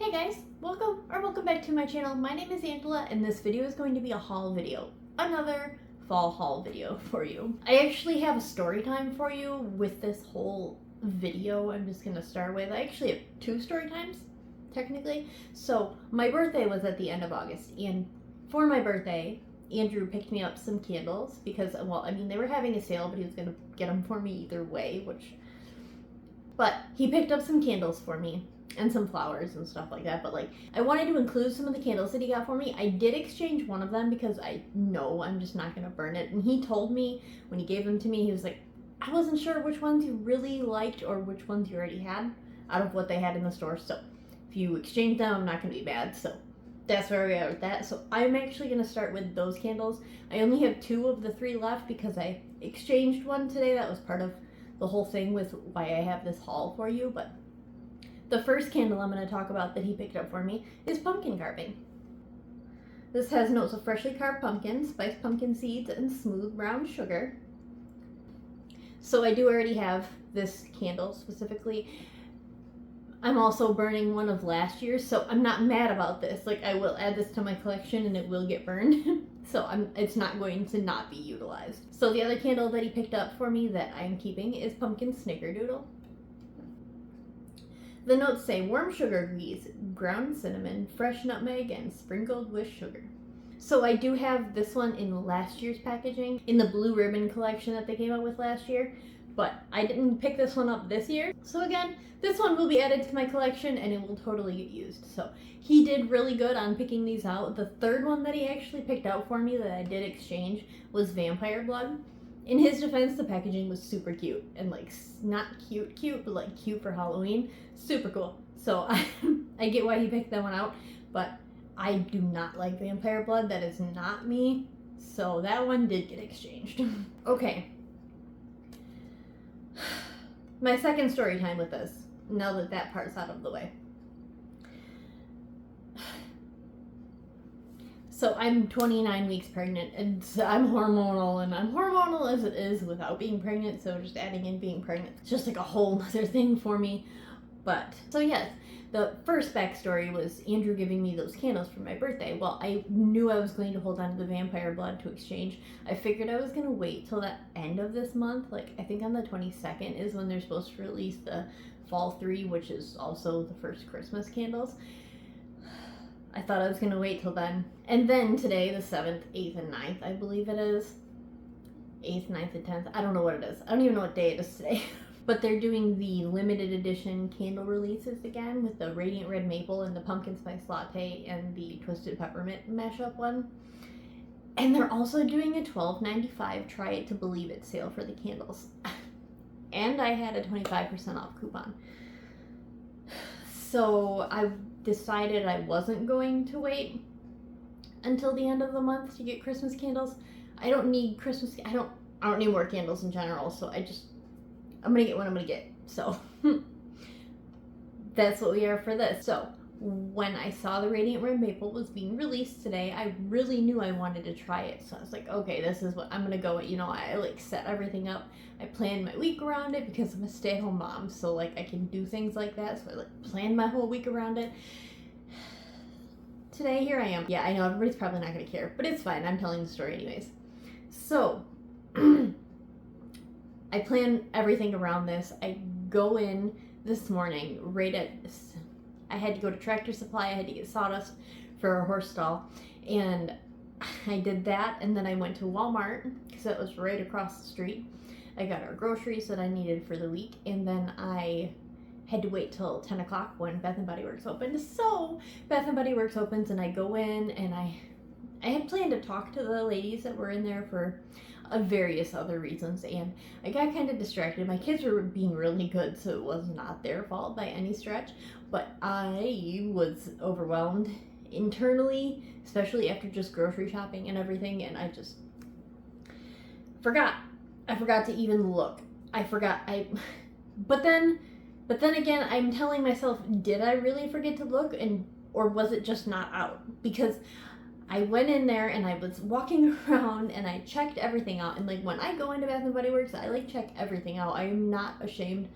Hey guys, welcome back to my channel. My name is Angela and this video is going to be a haul video. Another fall haul video for you. I actually have a story time for you with this whole video. I'm just gonna start with, I actually have two story times, technically. So my birthday was at the end of August, and for my birthday, Andrew picked me up some candles because, well, I mean, they were having a sale, but he was gonna get them for me either way, but he picked up some candles for me and some flowers and stuff like that. But like, I wanted to include some of the candles that he got for me. I did exchange one of them because I know I'm just not gonna burn it. And he told me when he gave them to me, he was like, I wasn't sure which ones you really liked or which ones you already had out of what they had in the store. So if you exchange them, I'm not gonna be bad. So that's where we are with that. So I'm actually gonna start with those candles. I only have two of the three left because I exchanged one today. That was part of the whole thing with why I have this haul for you. But the first candle I'm going to talk about that he picked up for me is pumpkin carving. This has notes of freshly carved pumpkin, spiced pumpkin seeds, and smooth brown sugar. So I do already have this candle specifically. I'm also burning one of last year's, so I'm not mad about this. Like, I will add this to my collection and it will get burned. So it's not going to not be utilized. So the other candle that he picked up for me that I'm keeping is pumpkin snickerdoodle. The notes say warm sugar grease, ground cinnamon, fresh nutmeg, and sprinkled with sugar. So I do have this one in last year's packaging, in the blue ribbon collection that they came out with last year, but I didn't pick this one up this year. So again, this one will be added to my collection and it will totally get used. So he did really good on picking these out. The third one that he actually picked out for me that I did exchange was vampire blood. In his defense, the packaging was super cute and like not cute, but like cute for Halloween. Super cool. So I get why he picked that one out, but I do not like vampire blood. That is not me. So that one did get exchanged. Okay. My second story time with this, now that that part's out of the way. So I'm 29 weeks pregnant, and I'm hormonal, and I'm hormonal as it is without being pregnant, so just adding in being pregnant, it's just like a whole other thing for me. But, so yes, the first backstory was Andrew giving me those candles for my birthday. Well, I knew I was going to hold on to the vampire blood to exchange. I figured I was going to wait till the end of this month, like I think on the 22nd is when they're supposed to release the Fall 3, which is also the first Christmas candles. I thought I was going to wait till then. And then today, the 7th, 8th, and 9th, I believe it is. 8th, 9th, and 10th. I don't know what it is. I don't even know what day it is today. But they're doing the limited edition candle releases again with the Radiant Red Maple and the Pumpkin Spice Latte and the Twisted Peppermint mashup one. And they're also doing a $12.95 Try It to Believe It sale for the candles. And I had a 25% off coupon. So I decided I wasn't going to wait until the end of the month to get Christmas candles. I don't need Christmas, I don't need more candles in general, so I'm gonna get what I'm gonna get. So that's what we are for this. So when I saw the Radiant Red Maple was being released today, I really knew I wanted to try it. So I was like, okay, this is what I'm gonna go with. You know, I like set everything up. I planned my week around it because I'm a stay-at-home mom, so like I can do things like that. So I like planned my whole week around it. Today, here I am. Yeah, I know everybody's probably not gonna care, but it's fine. I'm telling the story anyways. So I plan everything around this. I go in this morning I had to go to Tractor Supply. I had to get sawdust for a horse stall, and I did that, and then I went to Walmart because it was right across the street. I got our groceries that I needed for the week, and then I had to wait till 10 o'clock when Bath & Body Works opened. So Bath & Body Works opens, and I go in, and I had planned to talk to the ladies that were in there for various other reasons, and I got kind of distracted. My kids were being really good, so it was not their fault by any stretch, but I was overwhelmed internally, especially after just grocery shopping and everything, and I just forgot. I forgot to even look. But then again, I'm telling myself, did I really forget to look, or was it just not out? Because I went in there and I was walking around and I checked everything out. And like when I go into Bath & Body Works, I like check everything out. I am not ashamed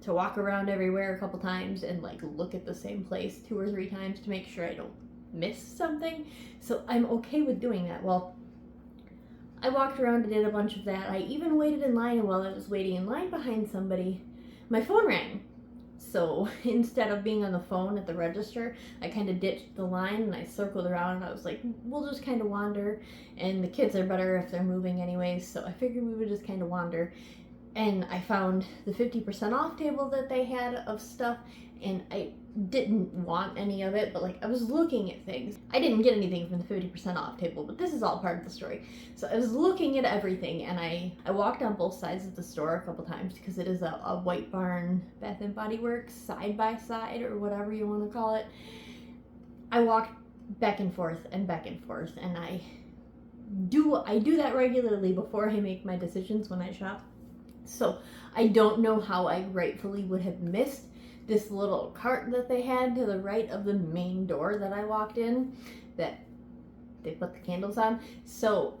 to walk around everywhere a couple times and like look at the same place 2 or 3 times to make sure I don't miss something. So I'm okay with doing that. Well, I walked around and did a bunch of that. I even waited in line, and while I was waiting in line behind somebody, my phone rang. So instead of being on the phone at the register, I kind of ditched the line and I circled around, and I was like, we'll just kind of wander, and the kids are better if they're moving anyways, so I figured we would just kind of wander. And I found the 50% off table that they had of stuff, and I didn't want any of it, but like I was looking at things. I didn't get anything from the 50% off table, but this is all part of the story. So I was looking at everything, and I walked on both sides of the store a couple times because it is a White Barn Bath and Body Works side by side, or whatever you want to call it. I walked back and forth, and I do that regularly before I make my decisions when I shop. So I don't know how I rightfully would have missed this little cart that they had to the right of the main door that I walked in, that they put the candles on. So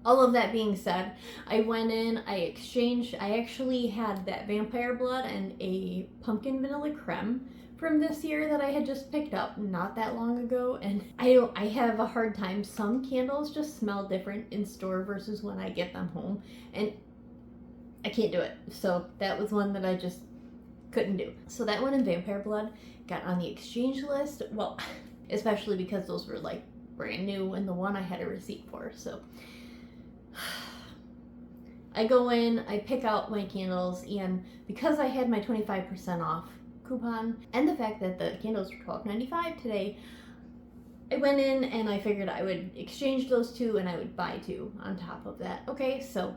all of that being said, I went in, I exchanged. I actually had that vampire blood and a pumpkin vanilla creme from this year that I had just picked up not that long ago, and I have a hard time. Some candles just smell different in store versus when I get them home, and I can't do it. So that was one that I just couldn't do. So that one in vampire blood got on the exchange list. Well, especially because those were like brand new, and the one I had a receipt for. So I go in, I pick out my candles, and because I had my 25% off coupon and the fact that the candles were $12.95 today, I went in and I figured I would exchange those 2 and I would buy 2 on top of that. Okay, so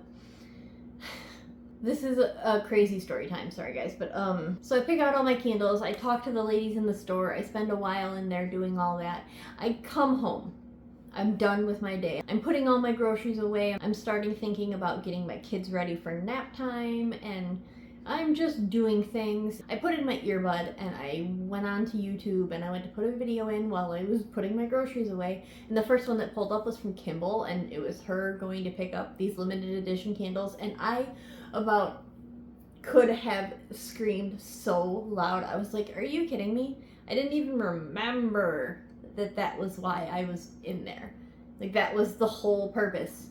this is a crazy story time, sorry guys, but so I pick out all my candles, I talk to the ladies in the store, I spend a while in there doing all that. I come home, I'm done with my day. I'm putting all my groceries away, I'm starting thinking about getting my kids ready for nap time, and I'm just doing things. I put in my earbud and I went on to YouTube and I went to put a video in while I was putting my groceries away, and the first one that pulled up was from Kimball, and it was her going to pick up these limited edition candles, and I about could have screamed so loud. I was like, are you kidding me? I didn't even remember that was why I was in there. Like, that was the whole purpose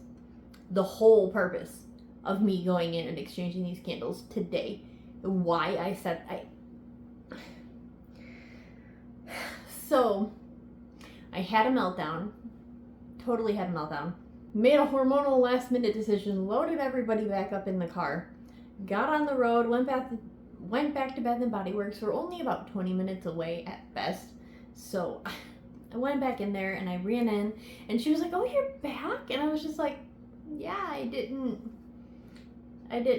of me going in and exchanging these candles today. Why I said So I had a meltdown, totally had a meltdown, made a hormonal last minute decision, loaded everybody back up in the car, got on the road, went back to Bath and Body Works. We're only about 20 minutes away at best. So I went back in there and I ran in, and she was like, oh, you're back? And I was just like, yeah, I didn't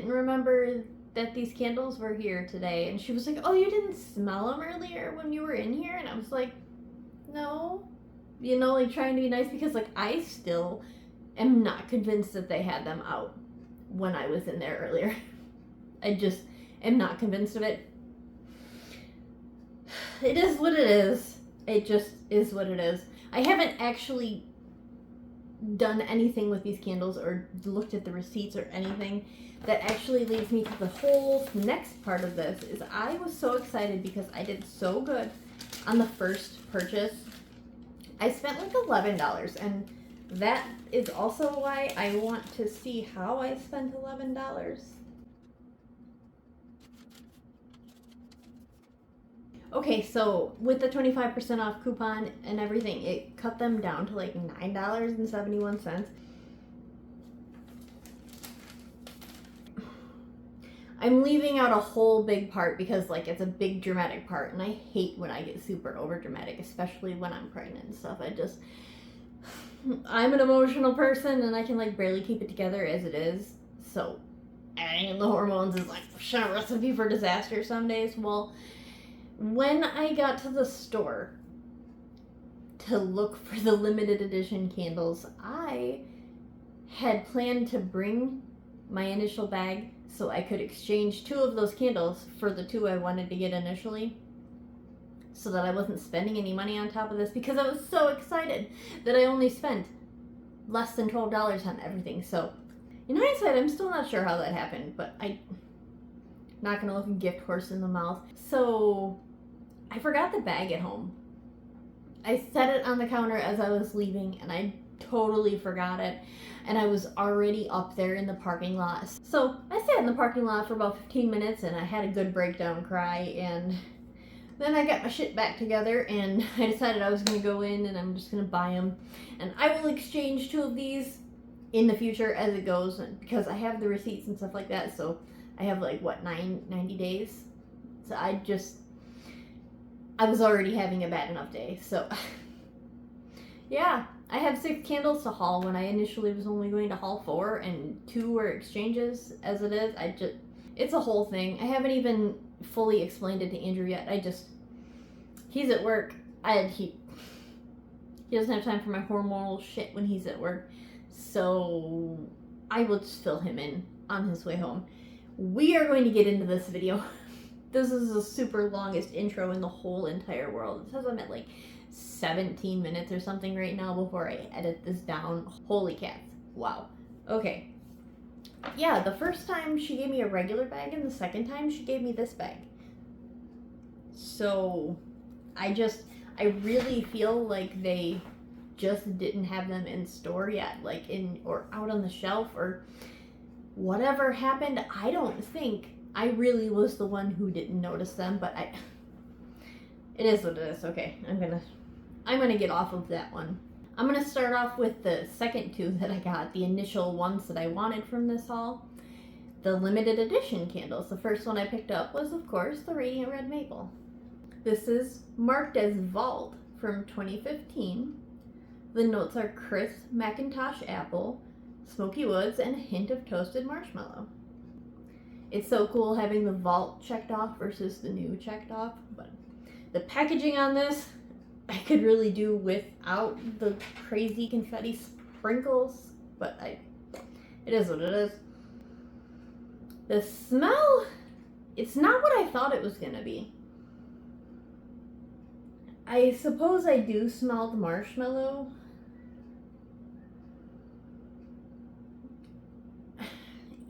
remember that these candles were here today. And she was like, oh, you didn't smell them earlier when you were in here? And I was like, no, you know, like trying to be nice, because like I still am not convinced that they had them out when I was in there earlier. I just am not convinced of it. It is what it is. It just is what it is. I haven't actually done anything with these candles or looked at the receipts or anything. That actually leads me to the whole next part of this. Is I was so excited because I did so good on the first purchase. I spent like $11, and that is also why I want to see how I spent $11. Okay, so with the 25% off coupon and everything, it cut them down to like $9.71. I'm leaving out a whole big part because like it's a big dramatic part, and I hate when I get super over dramatic, especially when I'm pregnant and stuff. I'm an emotional person, and I can like barely keep it together as it is. So adding in the hormones is like a recipe for disaster some days. Well, when I got to the store to look for the limited edition candles, I had planned to bring my initial bag so I could exchange 2 of those candles for the 2 I wanted to get initially, so that I wasn't spending any money on top of this, because I was so excited that I only spent less than $12 on everything. So in hindsight, I'm still not sure how that happened, but not gonna look a gift horse in the mouth. So I forgot the bag at home. I set it on the counter as I was leaving and I totally forgot it. And I was already up there in the parking lot. So I sat in the parking lot for about 15 minutes and I had a good breakdown cry, and then I got my shit back together and I decided I was going to go in and I'm just going to buy them. And I will exchange 2 of these in the future as it goes, because I have the receipts and stuff like that. So I have like, what, 90 days? So I was already having a bad enough day. So yeah, I have 6 candles to haul when I initially was only going to haul 4, and 2 were exchanges as it is. It's a whole thing. I haven't even fully explained it to Andrew yet. He's at work. He doesn't have time for my hormonal shit when he's at work. So I will just fill him in on his way home. We are going to get into this video. This is the super longest intro in the whole entire world. It says I'm at like 17 minutes or something right now before I edit this down. Holy cats. Wow. Okay. Yeah, the first time she gave me a regular bag, and the second time she gave me this bag. So I really feel like they just didn't have them in store yet, like or out on the shelf, or whatever happened. I don't think I really was the one who didn't notice them, but it is what it is. Okay, I'm gonna get off of that one. I'm gonna start off with the second 2 that I got, the initial ones that I wanted from this haul. The limited edition candles. The first one I picked up was, of course, the Radiant Red Maple. This is marked as Vault from 2015. The notes are crisp Macintosh apple, smoky woods, and a hint of toasted marshmallow. It's so cool having the Vault checked off versus the new checked off, but the packaging on this, I could really do without the crazy confetti sprinkles, but it is what it is. The smell, it's not what I thought it was gonna be. I suppose I do smell the marshmallow.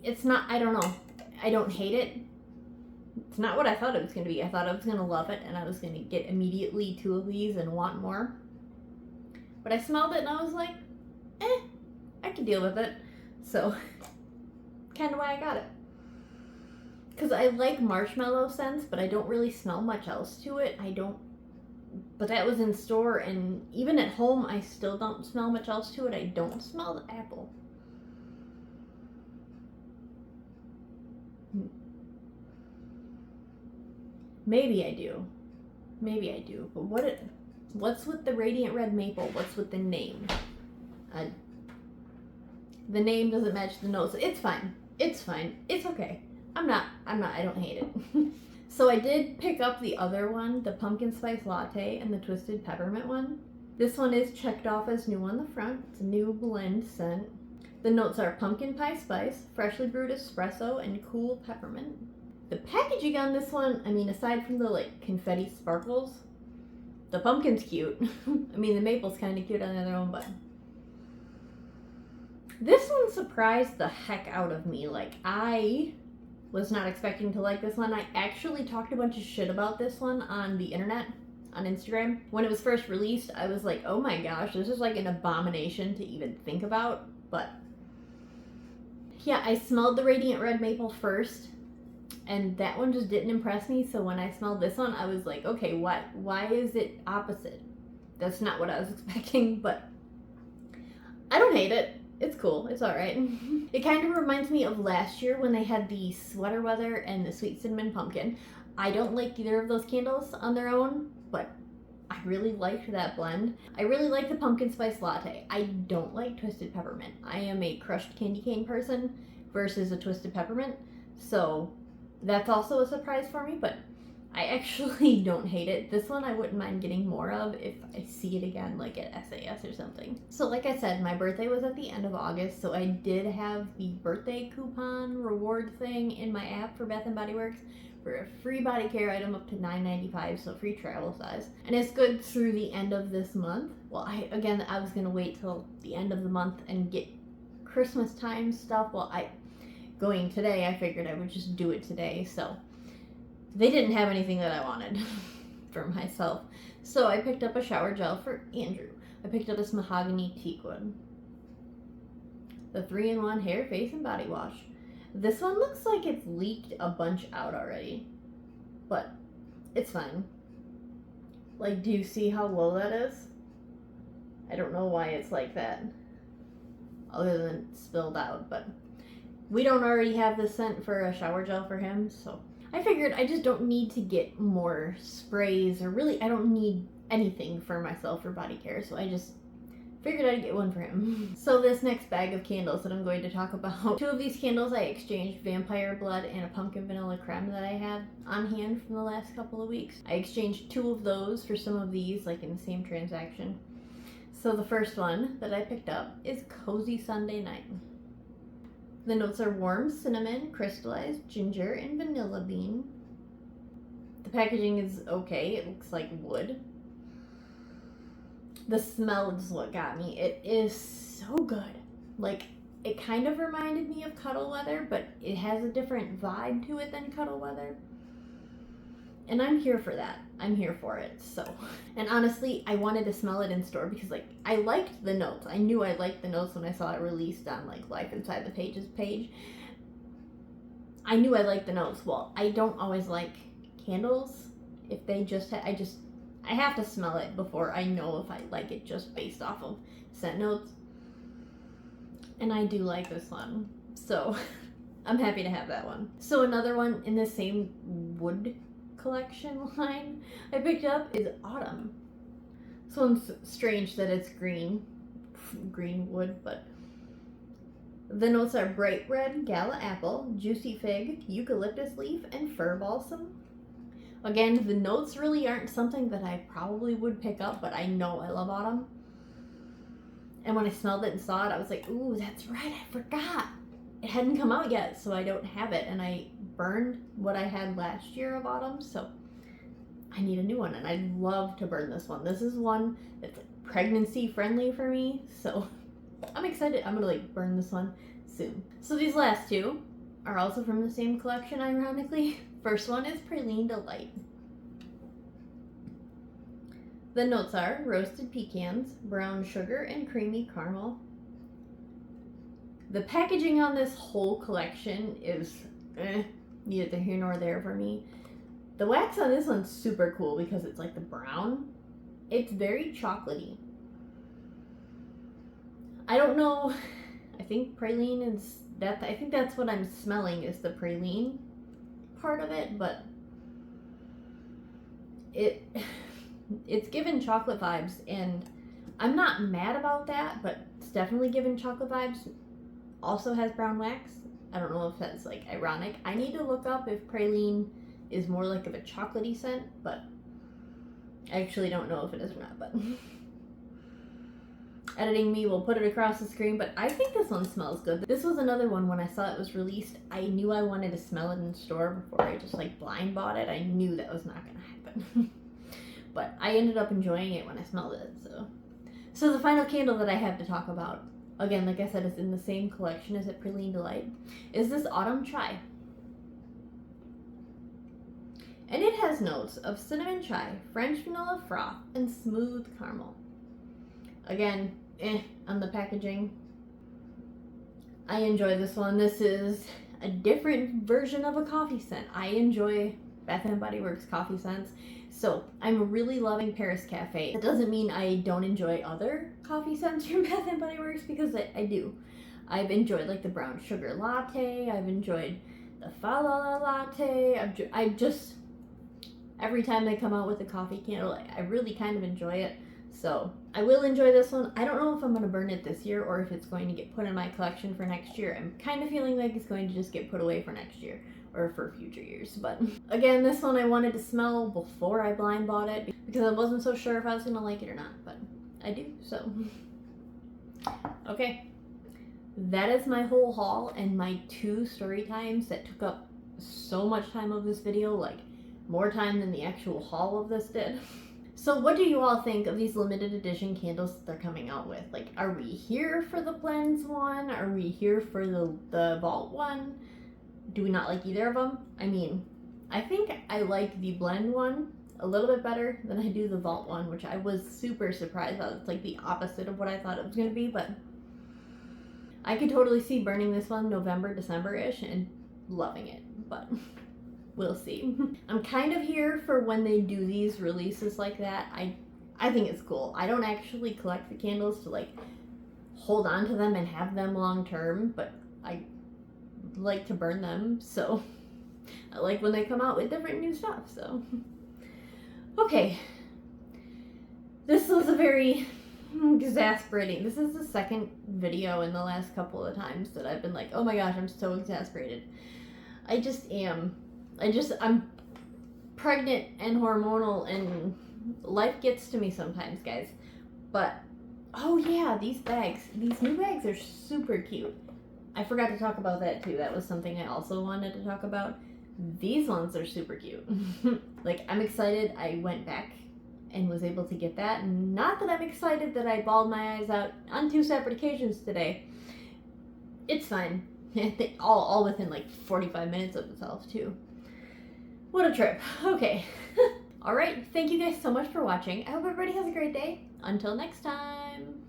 It's not, I don't know. I don't hate it. It's not what I thought it was going to be. I thought I was going to love it and I was going to get immediately 2 of these and want more. But I smelled it and I was like, I can deal with it. So, kind of why I got it. Because I like marshmallow scents, but I don't really smell much else to it. But that was in store, and even at home, I still don't smell much else to it. I don't smell the apple. Maybe I do. But what's with the Radiant Red Maple? What's with the name? The name doesn't match the notes. It's fine. It's okay. I don't hate it. So I did pick up the other one, the pumpkin spice latte and the twisted peppermint one. This one is checked off as new on the front. It's a new blend scent. The notes are pumpkin pie spice, freshly brewed espresso, and cool peppermint. The packaging on this one, I mean, aside from the confetti sparkles, the pumpkin's cute. I mean, the maple's kind of cute on their own, but this one surprised the heck out of me. I was not expecting to like this one. I actually talked a bunch of shit about this one on the internet, on Instagram. When it was first released, I was like, oh my gosh, this is an abomination to even think about. But yeah, I smelled the Radiant Red Maple first, and that one just didn't impress me. So when I smelled this one, I was like, okay, why is it opposite? That's not what I was expecting, but I don't hate it. It's cool. It's all right. It kind of reminds me of last year when they had the Sweater Weather and the Sweet Cinnamon Pumpkin. I don't like either of those candles on their own, but I really liked that blend. I really like the pumpkin spice latte. I don't like twisted peppermint. I am a crushed candy cane person versus a twisted peppermint, so that's also a surprise for me, but I actually don't hate it. This one I wouldn't mind getting more of if I see it again, at SAS or something. So like I said, my birthday was at the end of August, so I did have the birthday coupon reward thing in my app for Bath & Body Works for a free body care item up to $9.95, so free travel size. And it's good through the end of this month. Well, I was going to wait till the end of the month and get Christmas time stuff. Well, going today, I figured I would just do it today. So they didn't have anything that I wanted for myself. So I picked up a shower gel for Andrew. I picked up this mahogany teakwood. The 3-in-1 hair, face, and body wash. This one looks like it's leaked a bunch out already, but it's fine. Like, do you see how low that is? I don't know why it's like that, other than spilled out, but we don't already have the scent for a shower gel for him, so I figured I just don't need to get more sprays, or really I don't need anything for myself for body care, so I just figured I'd get one for him. So this next bag of candles that I'm going to talk about, 2 of these candles I exchanged, Vampire Blood and a Pumpkin Vanilla Creme that I had on hand from the last couple of weeks. I exchanged 2 of those for some of these, like in the same transaction. So the first one that I picked up is Cozy Sunday Night. The notes are warm cinnamon, crystallized ginger, and vanilla bean. The packaging is okay, it looks like wood. The smell is what got me. It is so good. Like, it kind of reminded me of Cuddle Weather, but it has a different vibe to it than Cuddle Weather. And I'm here for that. I'm here for it. So, and honestly, I wanted to smell it in store because, like, I liked the notes. I knew I liked the notes when I saw it released on, like, Life Inside the Pages page. I knew I liked the notes. Well, I don't always like candles if they just I have to smell it before I know if I like it just based off of scent notes. And I do like this one. So I'm happy to have that one. So another one in the same wood collection line I picked up is Autumn. This one's strange that it's green wood, but the notes are bright red, gala apple, juicy fig, eucalyptus leaf, and fir balsam. Again, the notes really aren't something that I probably would pick up, but I know I love Autumn. And when I smelled it and saw it, I was like, ooh, that's right, I forgot. It hadn't come out yet, so I don't have it. And I burned what I had last year of Autumn, so I need a new one. And I'd love to burn this one. This is one that's pregnancy friendly for me, so I'm excited. I'm gonna burn this one soon. So these last 2 are also from the same collection, ironically. First one is Praline Delight. The notes are roasted pecans, brown sugar, and creamy caramel. The packaging on this whole collection is neither here nor there for me. The wax on this one's super cool because it's like the brown. It's very chocolatey. I don't know. I think praline is that. I think that's what I'm smelling is the praline part of it, but it's given chocolate vibes, and I'm not mad about that, but it's definitely given chocolate vibes. Also has brown wax. I don't know if that's like ironic. I need to look up if praline is more like of a chocolatey scent, but I actually don't know if it is or not, but editing me will put it across the screen, but I think this one smells good. This was another one when I saw it was released. I knew I wanted to smell it in the store before I just like blind bought it. I knew that was not going to happen. But I ended up enjoying it when I smelled it, So the final candle that I have to talk about, again, like I said, it's in the same collection as at Praline Delight, is this Autumn Chai. And it has notes of cinnamon chai, French vanilla froth, and smooth caramel. Again, on the packaging. I enjoy this one. This is a different version of a coffee scent. I enjoy Bath & Body Works coffee scents. So I'm really loving Paris Cafe. That doesn't mean I don't enjoy other coffee scents from Bath & Body Works, because I do. I've enjoyed like the brown sugar latte. I've enjoyed the fa la la latte. I just, every time they come out with a coffee candle, I really kind of enjoy it. So I will enjoy this one. I don't know if I'm going to burn it this year or if it's going to get put in my collection for next year. I'm kind of feeling like it's going to just get put away for next year or for future years. But again, this one I wanted to smell before I blind bought it because I wasn't so sure if I was going to like it or not, but I do, so. Okay, that is my whole haul and my 2 story times that took up so much time of this video, like more time than the actual haul of this did. So what do you all think of these limited edition candles that they're coming out with? Like, are we here for the Blends one? Are we here for the Vault one? do we not like either of them? I mean, I think I like the blend one a little bit better than I do the vault one, which I was super surprised about. It's like the opposite of what I thought it was going to be, but I could totally see burning this one November, December-ish and loving it, but we'll see. I'm kind of here for when they do these releases like that. I think it's cool. I don't actually collect the candles to like hold on to them and have them long term, but I like to burn them, so I like when they come out with different new stuff, so. Okay. This was a very exasperating. This is the second video in the last couple of times that I've been like, oh my gosh, I'm so exasperated. I just am. I'm pregnant and hormonal and life gets to me sometimes, guys. But, oh yeah, these new bags are super cute. I forgot to talk about that too. That was something I also wanted to talk about. These ones are super cute. Like, I'm excited I went back and was able to get that. Not that I'm excited that I bawled my eyes out on 2 separate occasions today. It's fine. all within like 45 minutes of itself too. What a trip. Okay. Alright, thank you guys so much for watching. I hope everybody has a great day. Until next time.